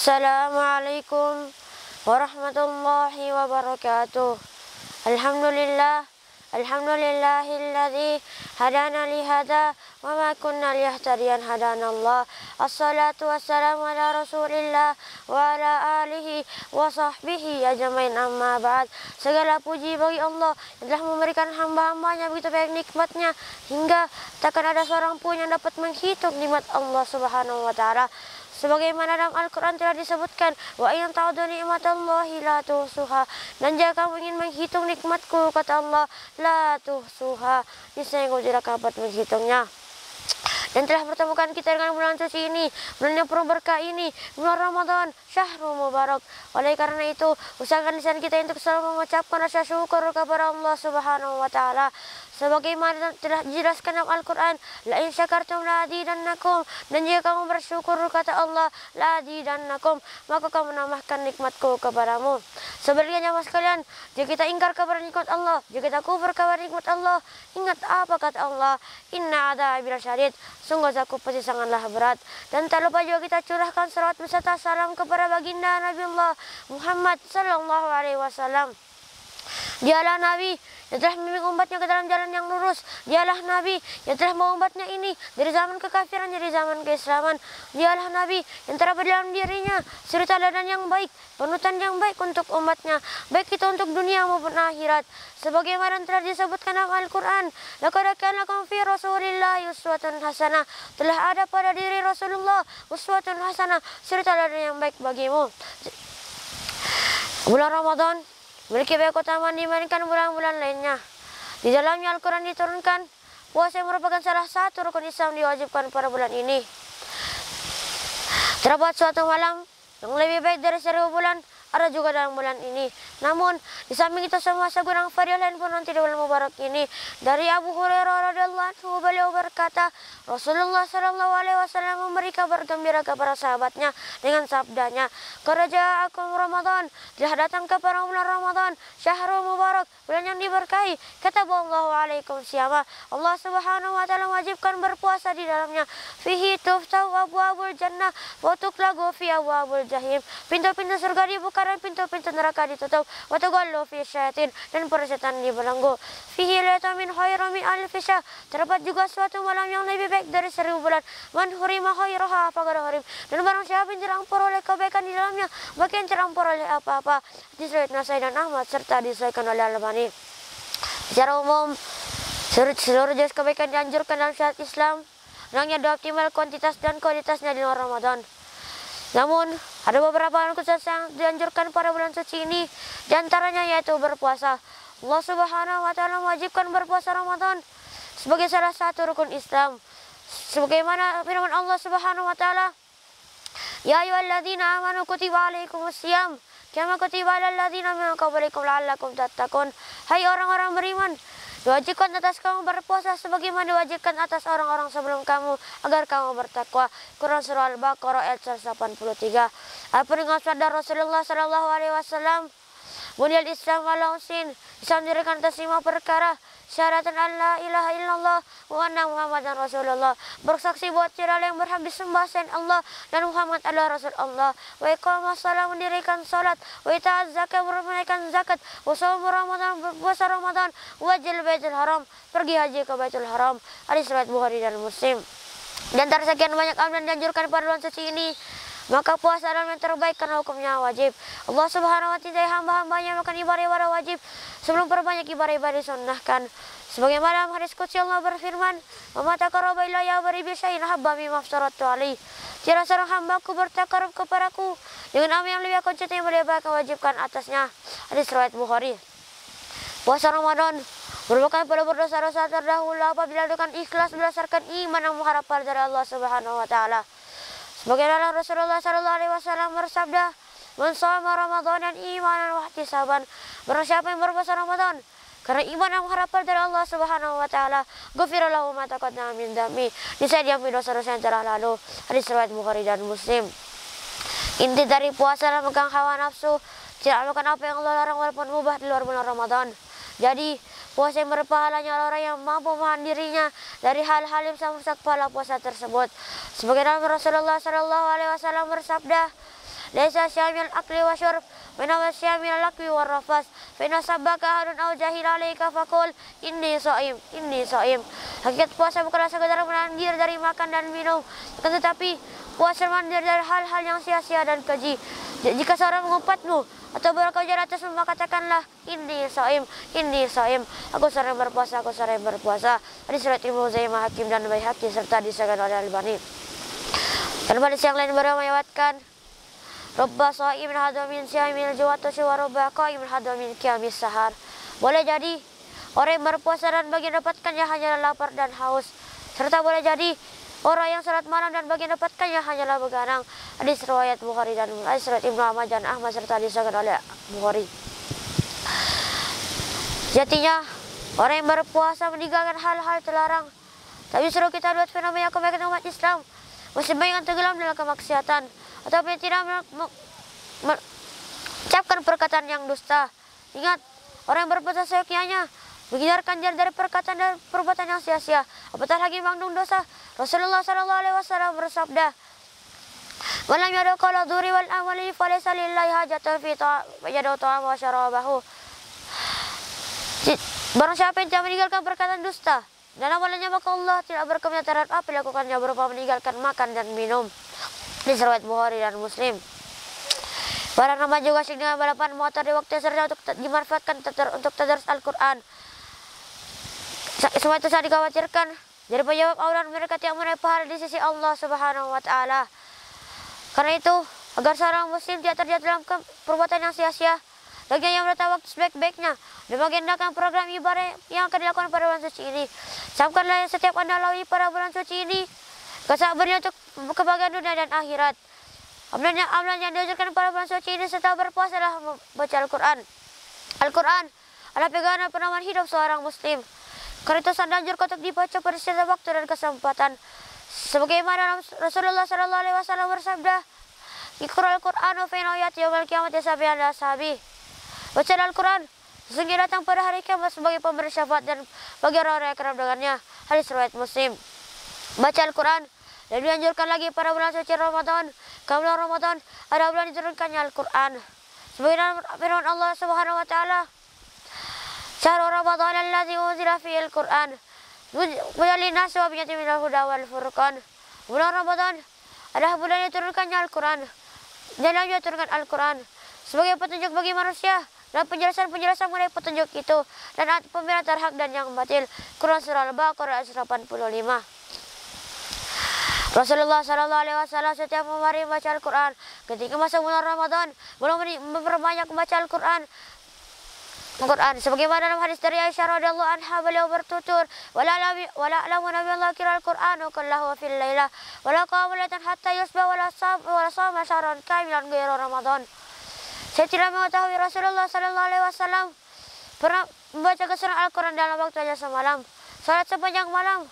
Assalamualaikum warahmatullahi wabarakatuh. Alhamdulillahilladzi hadana lihada wa ma kunna liyahtadiyan hadanallah. Assalatu wassalamu ala Rasulillah wa ala alihi wa sahbihi ajmain, amma ba'd. Segala puji bagi Allah yang telah memberikan hamba-hambanya begitu banyak nikmatnya hingga takkan ada seorang pun yang dapat menghitung nikmat Allah Subhanahu wa taala. Sebagaimana dalam Al-Quran telah disebutkan, wa in ta'udu ni'matallahi la tuhsuha, dan jika kamu ingin menghitung nikmatku, kata Allah, la tuhsuha, niscaya kamu tidak dapat menghitungnya. Dan telah pertemukan kita dengan bulan suci ini, bulan yang penuh berkah ini, bulan Ramadan, syahrul mubarak. Oleh karena itu, usahakan lisan kita untuk selalu mengucapkan rasa syukur kepada Allah Subhanahu wa taala. Sebagaimana telah dijelaskan dalam Al-Quran, la in syakartum la azidannakum, dan jika kamu bersyukur, kata Allah, la azidannakum, maka kamu menambahkan nikmatku kepadamu. Sebaliknya jemaah sekalian, jika kita ingkar kepada nikmat Allah, jika kita kufur kepada nikmat Allah, ingat apa kata Allah, inna adzabi lasyadid, sungguh azabku pasti sangatlah berat. Dan tak lupa juga kita curahkan salawat beserta salam kepada baginda Nabi Allah Muhammad sallallahu alaihi wasallam. Dialah Nabi yang telah membimbing umatnya ke dalam jalan yang lurus. Dialah Nabi yang telah membawa umatnya ini dari zaman kekafiran dari zaman keislaman. Dialah Nabi yang terdapat dalam dirinya suri teladan yang baik, panutan yang baik untuk umatnya, baik itu untuk dunia maupun akhirat. Sebagaimana telah disebutkan dalam Al-Quran, laqad kana lakum fi Rasulillahi uswatun hasanah, telah ada pada diri Rasulullah uswatun hasanah, suri teladan yang baik bagimu. Bulan Ramadan memiliki banyak keutamaan dibandingkan bulan-bulan lainnya. Di dalamnya Al-Quran diturunkan, puasa yang merupakan salah satu rukun Islam diwajibkan pada bulan ini. Terdapat suatu malam yang lebih baik dari 1000 bulan ada juga dalam bulan ini. Namun di samping itu semua segudang fadilah lain pun nanti di bulan mubarak ini. Dari Abu Hurairah radhiyallahu anhu, beliau berkata, Rasulullah sallallahu alaihi wasallam memberi kabar gembira kepada sahabatnya dengan sabdanya, "Qaraja'akum Ramadan, telah datang kepada bulan Ramadan, syahrul mubarak, bulan yang diberkahi. Kataballahu alaikum syiyama, Allah Subhanahu wa taala wajibkan berpuasa di dalamnya. Fihi tuftahu abwabul jannah wa tuqlagu fi abwabil jahim." Pintu-pintu surga dibuka dan pintu-pintu neraka ditutup. Wa tughallu fi syayatin, dan para setan dibelenggu. Fihi lailatan min khairin min alfi syahr, terdapat juga suatu malam yang lebih baik dari 1000 bulan. Man hurima khairaha faqad hurim, dan barang siapa yang terampur oleh kebaikan di dalamnya, maka yang terampur oleh apa-apa. Disriwayat Nasai dan Ahmad serta disahihkan oleh Al-Albani. Secara umum, seluruh jenis kebaikan dianjurkan dalam syariat Islam. Hendaknya dioptimal kuantitas dan kualitasnya di luar Ramadan. Namun, ada beberapa hal khusus yang dianjurkan pada bulan suci ini, di antaranya yaitu berpuasa. Allah Subhanahu wa taala mewajibkan berpuasa Ramadan sebagai salah satu rukun Islam. Sebagaimana firman Allah Subhanahu wa taala, "Ya ayyuhalladzina amanu kutiba alaikumusiyam kama kutiba alal ladzina min qablikum la'allakum tattaqun." Hai orang-orang beriman, diwajibkan atas kamu berpuasa sebagaimana diwajibkan atas orang-orang sebelum kamu agar kamu bertakwa. Quran surah Al-Baqarah ayat 183. Apa dengan sabda Rasulullah sallallahu alaihi wasallam, "Bunyal Islam ala khamsin." Islam didirikan atas 5 perkara. Syahadatan an la ilaha illallah wa anna Muhammadan Rasulullah, bersaksi bahwa tiada yang berhak disembah selain Allah dan Muhammad adalah Rasul Allah. Wa iqamas shalah, mendirikan salat. Wa ita'az zakat, menunaikan zakat. Wa shaum Ramadan, berpuasa Ramadan. Wa hajjil baitul haram, pergi haji ke Baitul Haram. Hadis riwayat Bukhari dan Muslim. Di antara sekian banyak amalan yang dianjurkan pada bulan suci ini, maka puasa adalah yang terbaik karena hukumnya wajib. Allah Subhanahu wa taala hamba-hambanya melakukan ibadah-ibadah wajib sebelum perbanyak ibadah-ibadah disunnahkan. Sebagaimana dalam hadis qudsi Allah berfirman, "Wa ma taqarraba ilayya 'abdi bi syai'in ahabba mimma aftaratu 'alaihi." Tiada seorang hambaku bertakarub kepadaku dengan amal yang lebih aku cintai yang beliau wajibkan atasnya. Hadis riwayat Bukhari. Puasa Ramadan merupakan pelebur dosa-dosa terdahulu apabila dengan ikhlas berdasarkan iman yang mengharapkan dari Allah Subhanahu wa taala. Sebagaimana Rasulullah sallallahu alaihi wasallam bersabda, "Man shoma Ramadan imanan wa ihtisaban." Barang siapa yang berpuasa Ramadan karena iman dan mengharapkan dari Allah Subhanahu wa taala, ghufira lahu ma taqaddama min dami, niscaya diampuni dosa-dosa yang telah lalu. Hadis riwayat Bukhari dan Muslim. Inti dari puasa adalah memegang hawa nafsu, tidak melakukan apa yang Allah larang walaupun mubah di luar bulan Ramadan. Jadi, puasa yang berpahalanya orang yang mampu menahan dirinya dari hal-hal yang bisa merusak pahala puasa tersebut. Sebagaimana Rasulullah sallallahu alaihi wasallam bersabda, laisa syamil akli wa syurb wa syamil lakwi wa rafas fa inna sabbaka ahadun aw jahil alaika faqul inni shaim. Hakikat puasa bukanlah sekadar menahan diri dari makan dan minum, tetapi puasa menahan diri dari hal-hal yang sia-sia dan keji. Jika seorang mengumpatmu atau berkejar atasmu, maka katakanlah inni shaim. Aku sering berpuasa. Hadis riwayat Ibnu Zaimah, Hakim dan Baihaqi serta disahkan oleh Albani. Dan hadis yang lain meriwayatkan Rabba sha'imin hadwa min syamil juwatusi wa rabba qa'imin hadwa min qiyamis sahar. Boleh jadi orang yang berpuasa dan bagian dapatkannya hanyalah lapar dan haus, serta boleh jadi orang yang salat malam dan bagian dapatkannya hanyalah begadang. Hadis riwayat Bukhari dan hadis riwayat Ibnu Ahmad dan Ahmad serta disahkan oleh Bukhari. Jatinya orang yang berpuasa meninggalkan hal-hal terlarang, tapi suruh kita buat fenomena kebaikan umat Islam masih banyak yang tenggelam dalam kemaksiatan ataupun tidak mengucapkan perkataan yang dusta. Ingat, orang yang berpuasa seyogyanya menghindarkan diri dari perkataan dan perbuatan yang sia-sia, apatah lagi mengandung dosa. Rasulullah SAW bersabda, "Walam yadu qala dzuri wal amali falaysa lillahi hajatun fi yadu ta'am wa syarabahu." Barang siapa yang tidak meninggalkan perkataan dusta dan amalannya, maka Allah tidak berkenan terhadap apa yang dilakukannya berupa meninggalkan makan dan minum. Hadis riwayat Bukhari dan Muslim. Para remaja juga asik dengan balapan motor di waktu yang serta untuk dimanfaatkan untuk tadarus Al-Quran. Semua itu sangat dikhawatirkan dari penyebab aurat mereka tidak meraih pahala di sisi Allah Subhanahu wa Ta'ala. Karena itu, agar seorang muslim tidak terjatuh dalam perbuatan yang sia-sia, bagi yang menata waktu sebaik-baiknya dan mengagendakan program ibadah yang akan dilakukan pada bulan suci ini. Camkanlah setiap Anda lalui pada bulan suci ini kesabaran untuk kebahagiaan dunia dan akhirat. Amalan yang diajarkan pada bulan suci ini setelah berpuasa adalah membaca Al-Quran. Al-Quran adalah pegangan penamaan hidup seorang muslim. Karena itu sangat dianjurkan untuk dibaca pada setiap waktu dan kesempatan. Sebagaimana Rasulullah SAW bersabda, "Iqra'ul Qur'anu fa innahu ya'ti yaumil qiyamati syafi'an li ashabihi." Baca Al-Quran, sesungguhnya datang pada hari kiamat sebagai pemberi syafaat dan bagi orang-orang yang kerap dengannya. Hadis riwayat Muslim. Baca Al-Quran dan dianjurkan lagi pada bulan suci Ramadan. Karena bulan Ramadan ada bulan diturunkannya Al-Quran. Sebagaimana firman Allah Subhanahu wa Ta'ala, "Syahrul Ramadan allazi unzila fihi al-Qur'an hudan lin-nasi wa bayyinatin minal huda wal furqan." Bulan Ramadan adalah bulan yang diturunkannya Al-Quran. Dan dalamnya diturunkan Al-Quran sebagai petunjuk bagi manusia dan penjelasan mengenai petunjuk itu dan pembelaan terhak dan yang batil. Quran surah Al-Baqarah ayat 85. Rasulullah SAW setiap hari membaca Al-Quran. Ketika masuk bulan Ramadan, belum memperbanyak membaca Al-Quran. Sebagaimana dalam hadis dari Aisyah radhiyallahu anha, beliau bertutur, wala a'lamu nabiyallahu qira al-Qur'an kullahu fil lailah wala qama lailatan hatta yusbah wala sama syahran kamilan ghairu Ramadan. Saya tidak mengetahui Rasulullah SAW pernah membaca keseluruhan Al-Quran dalam waktu hanya semalam, salat sepanjang malam,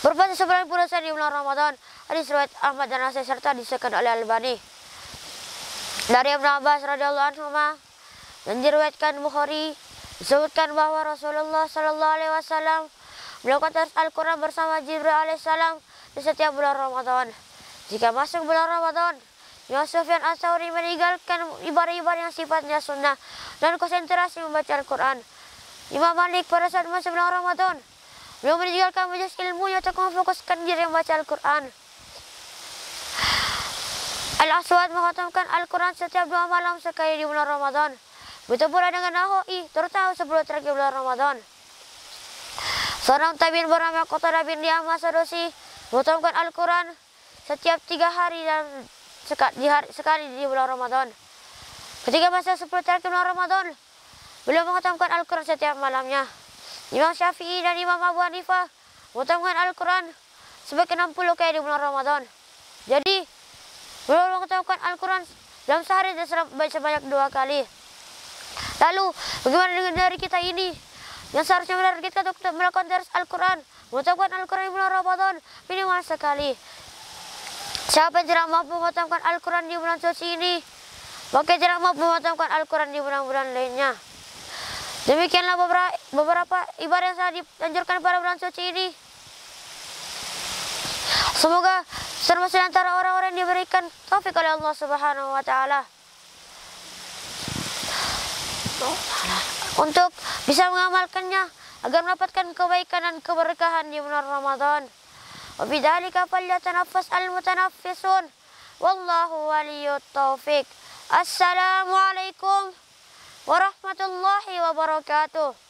berpuasa sebulan puasa di bulan Ramadan. Hadis riwayat Ahmad dan Nasai serta disahkan oleh Albani. Dari Ibnu Abbas radhiyallahu anhu dan diriwayatkan Bukhari, disebutkan bahwa Rasulullah SAW melakukan tadarus Al-Quran bersama Jibril alaihissalam di setiap bulan Ramadan. Jika masuk bulan Ramadan, Imam Sufyan Ats-Tsauri meninggalkan ibadah-ibadah yang sifatnya sunnah dan konsentrasi membaca Al-Quran. Imam Malik pada saat masuk bulan Ramadan, beliau meninggalkan majelis ilmunya untuk memfokuskan diri membaca Al-Quran. Al-Aswad menghatamkan Al-Quran setiap 2 malam sekali di bulan Ramadan. Begitu pula dengan Nawawi, terutama sebelum terakhir bulan Ramadan. Seorang tabi'in bernama Qatadah bin Di'amah Sadusi menghatamkan Al-Quran setiap 3 hari dan sekali di bulan Ramadan. Ketika masa 10 terakhir bulan Ramadan, beliau menghatamkan Al-Quran setiap malamnya. Imam Syafi'i dan Imam Abu Hanifah menghatamkan Al-Quran sebanyak 60 kali di bulan Ramadan. Jadi, beliau menghatamkan Al-Quran dalam sehari dan sebanyak 2 kali. Lalu, bagaimana dengan dari kita ini yang seharusnya menargetkan untuk melakukan tadarus Al-Quran, menghatamkan Al-Quran di bulan Ramadan minimal sekali? Siapa yang tidak mampu menghatamkan Al-Quran di bulan suci ini, maka tidak mampu menghatamkan Al-Quran di bulan-bulan lainnya. Demikianlah beberapa ibadah yang sangat dianjurkan pada bulan suci ini. Semoga termasuk antara orang-orang yang diberikan taufik oleh Allah Subhanahu wa taala untuk bisa mengamalkannya agar mendapatkan kebaikan dan keberkahan di bulan Ramadan. Wa bidzalika falyatanaffas al-mutanaffisun wallahu waliyyut taufiq. Assalamualaikum warahmatullahi wabarakatuh.